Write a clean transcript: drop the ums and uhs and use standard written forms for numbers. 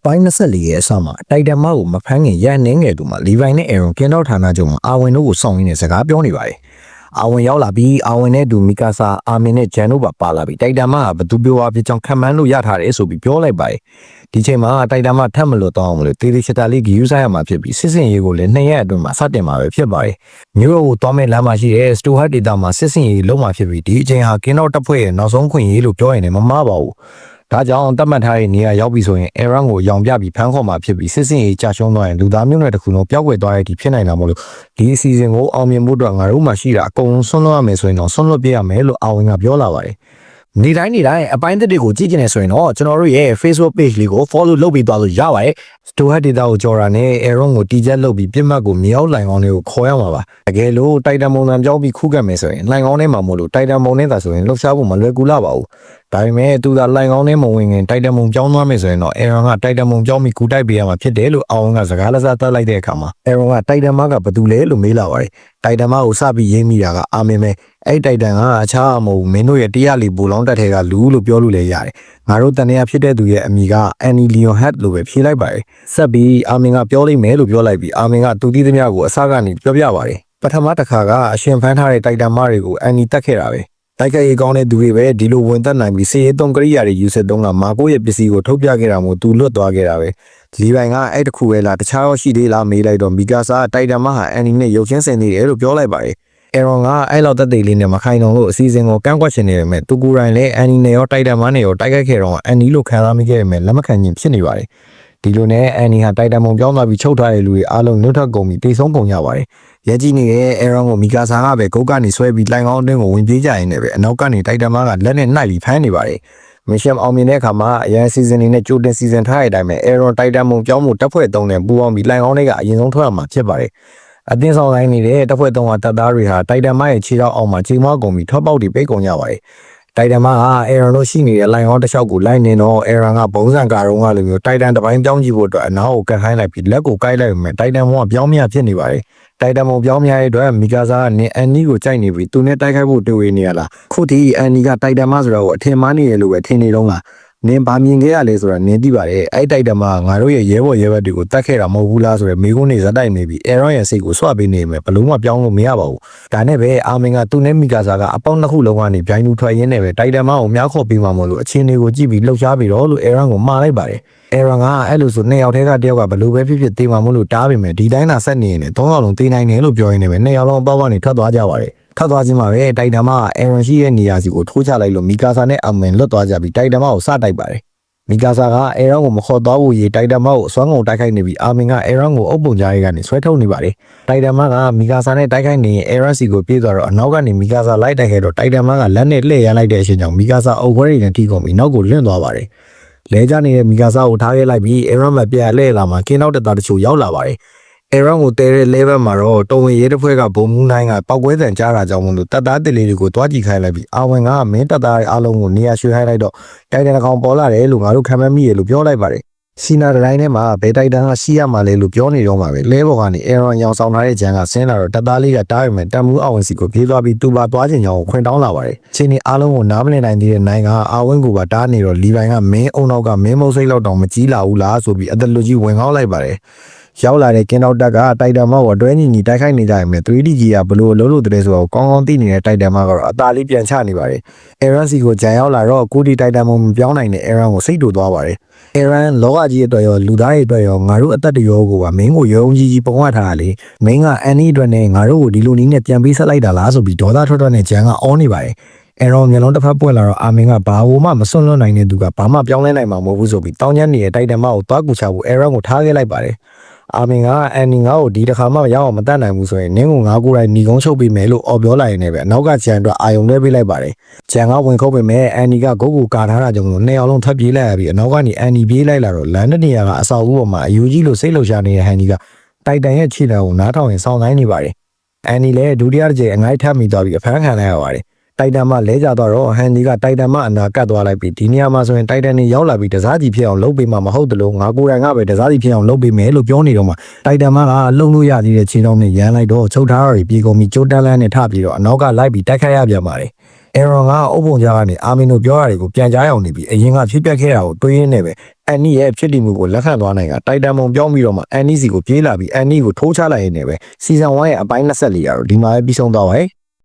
ပိုင်း24ရဲ့အစမှာတိုက်တန်မကိုမဖမ်းခင်ရန်နေငယ်သူမှာလီဗိုင်နဲ့အေရွန်ကင်းတော့ဌာနချုပ်မှာအာဝင်တို့ကိုစောင့်ရင်းနဲ့စကားပြောနေပါတယ်။အာဝင်ရောက်လာပြီးအာဝင်နဲ့တူမီကာဆာအာမင်နဲ့ဂျန်တို့ပါလာပြီးတိုက်တန်မကဘသူပြောအဖြစ်ကြောင့်ခံမှန်းလို့ရထားတယ်ဆိုပြီးပြောလိုက်ပါတယ်။ဒီချိန်မှာတိုက်တန်မထပ်မလို့တော့အောင်လို့တေးသေးချတာလေးဂီယူဆိုင်ရမှာဖြစ်ပြီးစစ်စင်ရေးကိုလည်း2ရက်အတွင်းမှာစတင်မှာပဲဖြစ်ပါတယ်။မြို့တော်ကိုသွားမဲ့လမ်းမှာရှိတဲ့စတိုဟတ်ဒေတာမှာစစ်စင်ရေးလုံးမှာဖြစ်ပြီးဒီအချိန်ဟာကင်းတော့တပ်ဖွဲ့ရဲ့နောက်ဆုံးခွင့်ရေးလို့ပြောရင်လည်းမမှားပါဘူး။ဒါကြောင့်တတ်မှတ်ထားတဲ့နေရာရောက်ပြီဆိုရင်Aaronကိုရောင်ပြပြီးဖမ်းခေါ်မှာဖြစ်ပြီးစစ်စင်ရေးကြာရှုံးသွားရင်လူသားမျိုးနွယ်တစ်ခုလုံးပျောက်ကွယ်သွားရတဲ့ဖြစ်နိုင်တာမို့လို့ဒီအစီအစဉ်ကိုအောင်မြင်ဖို့အတွက်ငါတို့မှရှိတာအကုန်လုံးဆွန့်လွတ်ရမယ်ဆိုရင်တော့ဆွန့်လွတ်ပြရမယ်လို့အာဝင်ကပြောလာပါတယ်နေတိုင်းအပိုင်းသစ်တွေကိုကြည့်ကြနေဆိုရင်တော့ကျွန်တော်တို့ရဲ့ Facebook page လေးကို follow လုပ်ပြီးသွားလို့ရပါတယ်။ Storehead data ကိုကြော်တာနဲ့ Aaron ကိုတီးချက်လုပ်ပြီးပြစ်မှတ်ကိုမြောက်လိုင်ကောင်းတွေကိုခေါ်ရမှာပါ။တကယ်လို့တိုက်တန်ပုံစံပြောင်းပြီးခုခံမယ်ဆိုရင်လိုင်ကောင်းထဲမှာမို့လို့တိုက်တန်ပုံနဲ့သာဆိုရင်လှုပ်ရှားဖို့မလွယ်ကူလာပါဘူး။ဒါပေမဲ့သူသာလိုင်ကောင်းထဲမဝင်ခင်တိုက်တန်ပုံပြောင်းသွားမယ်ဆိုရင်တော့ Aaron ကတိုက်တန်ပုံပြောင်းပြီးကူတိုက်ပေးရမှာဖြစ်တယ်လို့အောင်ကစကားလက်စားတက်လိုက်တဲ့အခါမှာ Aaron ကတိုက်တန်မကဘာတူလဲလို့မေးလာပါတယ်။တိုက်တန်မကိုစပြီးရေးမိတာကအာမင်ပဲအဲ့တိုက်တန်ကအခြားအမဟုတ်မင်းတို့ရဲ့တရားလီဘူလောင်းတက်ထဲကလူလို့ပြောလို့လည်းရတယ်။ငါတို့တန်ရာဖြစ်တဲ့သူရဲ့အမိက Annie Leon Hat လို့ပဲဖြေလိုက်ပါတယ်။ဆက်ပြီးအာမင်ကပြောလိမ့်မယ်လို့ပြောလိုက်ပြီးအာမင်ကသူတီးသမျှကိုအစကနေပြောပြပါတယ်။ပထမတစ်ခါကအရှင်ဖမ်းထားတဲ့တိုက်တန်မတွေကိုအန်နီတက်ခဲ့တာပဲ။တိုက်ခိုက်ရေးကောင်းတဲ့သူတွေပဲဒီလိုဝင်သက်နိုင်ပြီးစီရေးသုံးကရိယာတွေယူဆက်သုံးကမာကိုရဲ့ပစ္စည်းကိုထုတ်ပြခဲ့တာမို့သူလွတ်သွားခဲ့တာပဲ။လီပိုင်ကအဲ့တခုပဲလားတခြားရောရှိသေးလားမေးလိုက်တော့မီကာဆာတိုက်တန်မဟာအန်နီနဲ့ရုပ်ချင်းစင်နေတယ်လို့ပြောလိုက်ပါတယ်။ Aaron ကအဲ့လောက်တက်သေးလေးနဲ့မခိုင်တော့လို့အစီအစဉ်ကိုကန့်ကွက်ချင်နေတယ်မဲ့သူကိုယ်တိုင်လည်းအန်နီနဲ့ရောတိုက်တန်မနဲ့ရောတိုက်ခိုက်ခဲ့တော့အန်နီလို့ခံစားမိခဲ့ရမယ်လက်မခံခြင်းဖြစ်နေပါတယ်ဒီလိုနဲ့အန်နီဟာတိုက်တန်ပုံပြောင်းသွားပြီးချုပ်ထားတဲ့လူတွေအားလုံးနှုတ်ထွက်ကုန်ပြီးတိတ်ဆုံးပုံရပါတယ်ရဲကြီးနေတဲ့ Aaron ကိုမီကာဆာကပဲဂုတ်ကနေဆွဲပြီးလိုင်ကောင်းအတွင်းကိုဝင်ပြေးကြရင်လည်းပဲအနောက်ကနေတိုက်တန်မကလက်နဲ့နှိုက်ပြီးဖမ်းနေပါတယ်မစ်ရှင်အောင်မြင်တဲ့အခါမှာအရန်စီဇန်နေနဲ့ကြိုတင်စီဇန်ထားတဲ့အတိုင်းပဲ Aaron တိုက်တန်ပုံပြောင်းမှုတပ်ဖွဲ့3နဲ့ပူးပေါင်းပြီးလိုင်ကောင်းတွေကအရင်ဆုံးထွက်ရမှာဖြစ်ပါတယ်အတင်းဆောင်တိုင်းနေတဲ့တပ်ဖွဲ့3ကတပ်သားတွေဟာတိုက်တန်မရဲ့ခြေထောက်အောက်မှာချိန်မကုန်ပြီးထောက်ပေါက်တွေပိတ်ကုန်ကြပါတယ်တိုက်တန်မက Aaron တို့ရှိနေတဲ့လိုင်ကောင်းတစ်လျှောက်ကိုလိုက်နေတော့ Aaron ကဘုံစံကာရုံးကလိုမျိုးတိုက်တန်တစ်ပိုင်းပြောင်းကြည့်ဖို့အတွက်အနားကိုကတ်ခိုင်းလိုက်ပြီးလက်ကိုကိုက်လိုက်မှတိုက်တန်ဘုံကပြောင်းမြဖြစ်နေပါတယ်တိုက်တန်ဘုံပြောင်းမြရဲ့အတွက်မီကာဆာကနေအန်နီကိုကြိုက်နေပြီးသူနဲ့တိုက်ခိုက်ဖို့တွေ့ဝေနေရလားခုထိအန်နီကတိုက်တန်မဆိုတော့အထင်မှားနေရလို့ပဲထင်နေတော့လားနင်ဘာမြင်ခဲ့ရလဲဆိုတာနင်သိပါတယ်အဲ့တိုက်တန်မကငါတို့ရဲ့ရဲဘော်ရဲဘက်တွေကိုတတ်ခဲ့တာမဟုတ်ဘူးလားဆိုရယ်မိကုန်းနေဇက်တိုက်နေပြီး Aaron ရဲ့စိတ်ကိုဆွပေးနေမယ်ဘလို့မှပြောင်းလို့မရပါဘူးဒါနဲ့ပဲအာမင်ကသူနဲ့မီကာဆာကအပေါက်နှစ်ခုလုံးကနေဗျိုင်းလူထွက်ရင်းနဲ့ပဲတိုက်တန်မကိုမြားခေါ်ပေးမှာမလို့အချင်းတွေကိုကြည့်ပြီးလှုပ်ရှားပြီးတော့လို့ Aaron ကိုမှားလိုက်ပါတယ် Aaron ကအဲ့လိုဆို2ယောက်ထဲကတယောက်ကဘလို့ပဲဖြစ်ဖြစ်တေးမှာမလို့တားပေမဲ့ဒီတိုင်းသာဆက်နေရင်3ယောက်လုံးတေးနိုင်တယ်လို့ပြောရင်းနဲ့ပဲ2ယောက်လုံးအပေါက်ကနေထွက်သွားကြပါတယ်ထပ်သွားခြင်းမှာပဲတိုက်တန်မက Aaron ရှိရဲ့နေရာစီကိုထိုးချလိုက်လို့မီကာဆာနဲ့အာမင်လွတ်သွားကြပြီးတိုက်တန်မကိုစတိုက်ပါတယ်မီကာဆာက Aaron ကိုမခေါ်သွားဖို့ရေတိုက်တန်မကိုအစွမ်းကုန်တိုက်ခိုက်နေပြီးအာမင်က Aaron ကိုအုပ်ပုံကြားရေးကနေဆွဲထုတ်နေပါတယ်တိုက်တန်မကမီကာဆာနဲ့တိုက်ခိုက်နေရင် Aaron စီကိုပြေးသွားတော့အနောက်ကနေမီကာဆာလိုက်တိုက်ခဲ့တော့တိုက်တန်မကလက်နဲ့လှည့်ရလိုက်တဲ့အချိန်ကြောင့်မီကာဆာအုပ်ခွဲတွေနဲ့ထိကုန်ပြီးနောက်ကိုလွင့်သွားပါတယ်လဲကျနေတဲ့မီကာဆာကိုထားခဲ့လိုက်ပြီး Aaron မပြတ်လှည့်လာမှကင်းနောက်တက်သားတချို့ရောက်လာပါတယ်Aaron ကိုတဲတဲ့ level မှာတော့တုံဝင်ရဲတစ်ဖွဲ့ကဘုံမူးနိုင်ကပောက်ကွဲတန်ကြားတာကြောင့်မလို့တပ်သားတစ်လေးတွေကိုတွားကြည့်ခိုင်းလိုက်ပြီးအာဝင်ကမင်းတပ်သားတွေအားလုံးကိုနေရာရွှေ့ခိုင်းလိုက်တော့တိုက်တန်တစ်ကောင်ပေါ်လာတယ်လို့ငါတို့ခံမှန်းမိရလို့ပြောလိုက်ပါတယ်စီနာတိုင်းထဲမှာဘယ်တိုက်တန်ကရှိရမှာလဲလို့ပြောနေတော့မှာပဲလဲဘော်ကနေ Aaron ရောင်ဆောင်ထားတဲ့ဂျန်ကဆင်းလာတော့တပ်သားလေးကတားရမယ်တန်မူးအာဝင်စီကိုပြေးသွားပြီးသူ့ပါသွားခြင်းကြောင့်ခွင်တောင်းလာပါတယ်ချင်းနေအားလုံးကိုနားမလည်နိုင်သေးတဲ့နိုင်ကအာဝင်ကိုပါတားနေတော့လီပိုင်ကမင်းအုံနောက်ကမင်းမုတ်စိတ်လောက်တောင်မကြီးလာဘူးလားဆိုပြီးအသက်လူကြီးဝင်ကောင်းလိုက်ပါတယ်ရောက်လာတဲ့ကင်းတော့တက်ကတိုက်တန်မကိုအတွဲညီညီတိုက်ခိုက်နေကြရင် 3D ကြီးကဘလို့လုံးလို့တဲ့ဆိုတော့ကောင်းကောင်းသိနေတဲ့တိုက်တန်မကတော့အသာလေးပြန်ချနေပါတယ် Aaron စီကိုဂျန်ရောက်လာတော့ကိုဒီတိုက်တန်မမပြောင်းနိုင်တဲ့ Aaron ကိုစိတ်တူသွားပါတယ် Aaron လောကကြီးအတွက်ရောလူသားတွေအတွက်ရောငါတို့အသက်တရောကိုပါမင်းကိုရုံကြီးပုံရထားတာလေမင်းကအန်နီအတွက်နဲ့ငါတို့ကိုဒီလိုနည်းနဲ့ပြန်ပေးဆက်လိုက်တာလားဆိုပြီးဒေါသထွက်နဲ့ဂျန်ကအောင်းနေပါတယ်Aaron မျိုးလုံးတစ်ဖက်ပွင့်လာတော့အာမင်ကဘာဝမှမစွန့်လွတ်နိုင်တဲ့သူကဘာမှပြောင်းလဲနိုင်မှာမဟုတ်ဘူးဆိုပြီးတောင်းကျမ်းနေတဲ့တိုက်တန်မကိုသွားကူချဖို့ Aaron ကိုထားခဲ့လိုက်ပါတယ်အာမင်ကအန်နီငါ့ကိုဒီတစ်ခါမှရောက်အောင်မတတ်နိုင်ဘူးဆိုရင်နင်းကိုငါကိုယ်တိုင်ညီကုန်းချုပ်ပေးမယ်လို့အော်ပြောလိုက်နေပဲနောက်ကဂျန်အတွက်အာယုံလဲပေးလိုက်ပါတယ်ဂျန်ကဝင်ခုတ်ပေမဲ့အန်နီကဂုတ်ကိုကာထားတာကြောင့်2ယောက်လုံးထပ်ပြေးလိုက်ရပြီးအနောက်ကနေအန်နီပြေးလိုက်လာတော့လမ်းတစ်နေရာကအဆောက်အဦပေါ်မှာအယူကြီးလိုစိတ်လှုပ်ရှားနေတဲ့ဟန်နီကတိုက်တန်ရဲ့ခြေထောက်ကိုနားထောင်ရင်စောင်းတိုင်းနေပါတယ်အန်နီလည်းဒုတိယတစ်ကြိမ်အငိုက်ထပ်မိသွားပြီးအဖမ်းခံလိုက်ရပါတယ်တိုက်တန်မလဲကြသွားတော့ဟန်နီကတိုက်တန်မအနာကတ်သွားလိုက်ပြီးဒီနေရာမှာဆိုရင်တိုက်တန်နေရောက်လာပြီးတစားကြီးဖြစ်အောင်လုပ်ပေးမှာမဟုတ်တယ်လို့ငါကိုယ်တိုင်ကပဲတစားကြီးဖြစ်အောင်လုပ်ပေးမယ်လို့ပြောနေတော့မှတိုက်တန်မကလုံလို့ရသေးတဲ့ခြေထောက်နဲ့ရမ်းလိုက်တော့ချုပ်ထားရပြီးကုန်ပြီးကြိုးတန်းလန်းနဲ့ထပြီးတော့အနောက်ကလိုက်ပြီးတိုက်ခိုက်ရပြန်ပါတယ် Aaron ကအုပ်ပုံကြားကနေအာမင်တို့ပြောရတယ်ကိုပြန်ကြားအောင်နေပြီးအရင်ကဖြစ်ပျက်ခဲ့တာကိုတွေးရင်းနဲ့ပဲ အန်နီရဲ့ဖြစ်တည်မှုကိုလက်ခံသွားနိုင်ကတိုက်တန်မုံပြောင်းပြီးတော့မှအန်နီစီကိုပြေးလာပြီးအန်နီကိုထိုးချလိုက်ရင်းနဲ့ပဲစီဇန်1ရဲ့အပိုင်း24ရာတော့ဒီမှာပဲပြီးဆုံးသွားပါတယ်